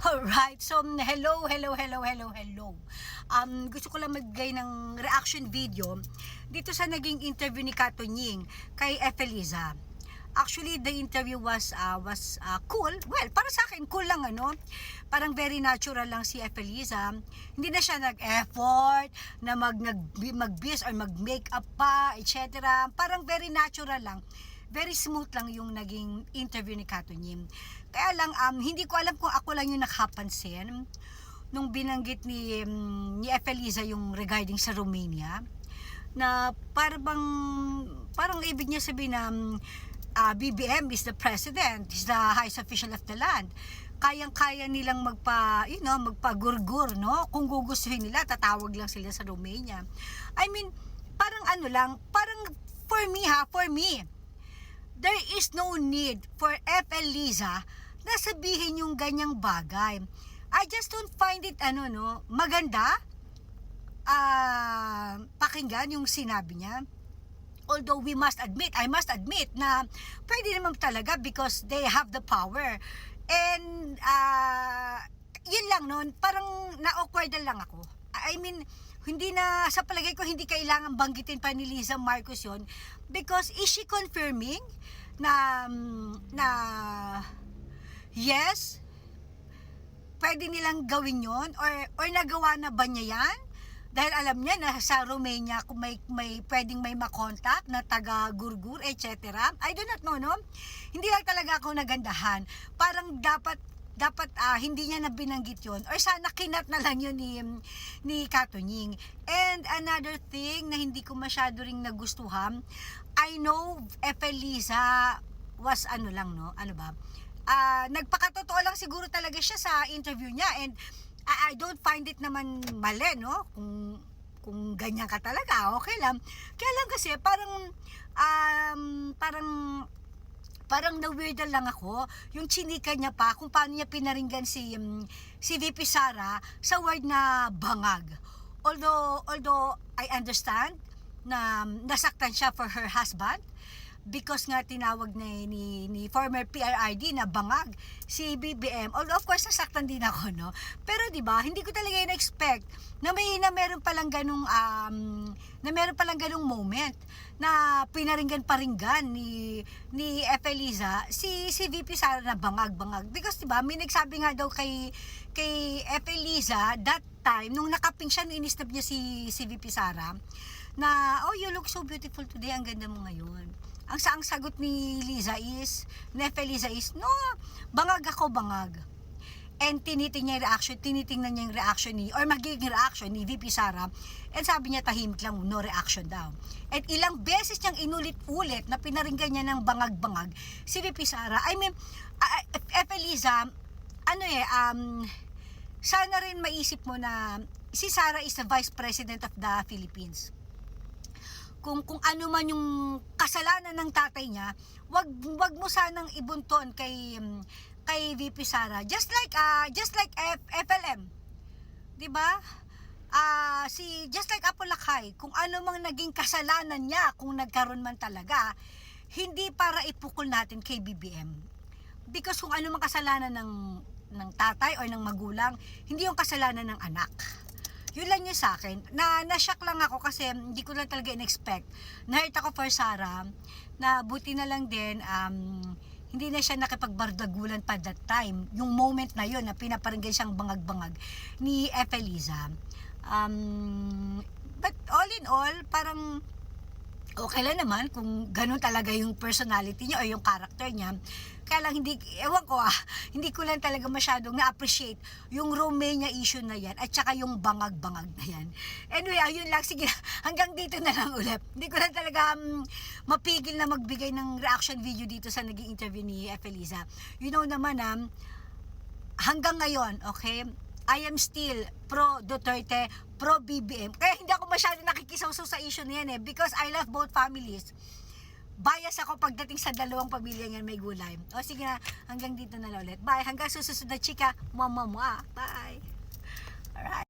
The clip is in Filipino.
Alright, so hello. Gusto ko lang magbigay ng reaction video dito sa naging interview ni Kato Nying kay Efelisa. Actually, the interview was cool. Well, para sa akin, cool lang Parang very natural lang si Efelisa. Hindi na siya nag-effort na mag-bis or mag-makeup pa, etc. Parang very natural lang. Very smooth lang yung naging interview ni Kato Nying. Kaya lang, hindi ko alam kung ako lang yung nakapansin nung binanggit ni Efelisa yung regarding sa Romania, na parang ibig niya sabihin na BBM is the president, is the highest official of the land. Kayang-kaya nilang magpagurgur, no? Kung gugustuhin nila, tatawag lang sila sa Romania. I mean, parang parang for me, there is no need for Efelisa na sabihin yung ganyang bagay. I just don't find it maganda pakinggan yung sinabi niya. Although I must admit na pwede naman talaga because they have the power. And yun lang parang na-awkward lang ako. I mean, sa palagay ko hindi kailangan banggitin pa ni Liza Marcos yun, because is she confirming na yes, pwede nilang gawin yon, or nagawa na ba niya yan? Dahil alam niya na sa Romania kung may pwedeng may makontak na taga-gurgur, etc. I do not know, no? Hindi lang talaga ako nagandahan. Parang dapat hindi niya na binanggit yun, or sana kinat na lang yun ni Kato Nying. And another thing na hindi ko masyado ring nagustuhan, I know Efelisa was nagpakatotoo lang siguro talaga siya sa interview niya, and I don't find it naman mali, no? Kung ganyan ka talaga, okay lang. Kaya lang kasi parang na-weirdan lang ako yung chinika niya pa kung paano niya pinaringgan si VP Sara sa word na bangag. Although I understand na nasaktan siya for her husband, because nga tinawag ni former PRRD na bangag si BBM. Although of course nasaktan din ako, no? Pero 'di ba, hindi ko talaga na-expect na meron palang ganung moment na pinaringgan ni Efelisa si VP Sara na bangag. Because 'di ba, may nagsabi nga daw kay Efelisa that time nung nakaping siya, inistab niya si VP Sara na, "Oh, you look so beautiful today, ang ganda mo ngayon." Ang sagot ni Efelisa is, "No, bangag ako, bangag." And tinitingnan niya yung reaction or magiging reaction ni VP Sara, and sabi niya tahimik lang, no reaction daw. At ilang beses niyang inulit-ulit na pinaringgan niya ng bangag-bangag si VP Sara. I mean, Efelisa, sana rin maisip mo na si Sara is the Vice President of the Philippines. Kung ano man yung kasalanan ng tatay niya, wag mo sanang ibunton kay VP Sara. Just like FLM. 'Di ba? Just like Apo Lakay, kung ano mang naging kasalanan niya, kung nagkaroon man talaga, hindi para ipukol natin kay BBM. Because kung ano mang kasalanan ng tatay o ng magulang, hindi yung kasalanan ng anak. Yun lang yun sa akin. Na-shock lang ako kasi hindi ko lang talaga in-expect. Na-hurt ako for Sara, na buti na lang din, hindi na siya nakipagbardagulan pa that time. Yung moment na yun, na pinaparinggan siyang bangag-bangag ni Efelisa. But all in all, parang okay lang naman kung ganun talaga yung personality niya o yung character niya. Kaya lang hindi ko lang talaga masyadong na-appreciate yung Romania issue na yan at saka yung bangag-bangag na yan. Anyway, ayun lang. Sige, hanggang dito na lang ulit. Hindi ko lang talaga mapigil na magbigay ng reaction video dito sa naging interview ni Efelisa. You know naman hanggang ngayon, okay, I am still pro Duterte, pro BBM. Kaya hindi ako masyado nakikisawsaw sa issue na yan because I love both families. Bias ako pagdating sa dalawang pamilya yan may gulay. O sige na, hanggang dito na lang ulit. Bye. Hanggang susunod na chika. Bye. Alright.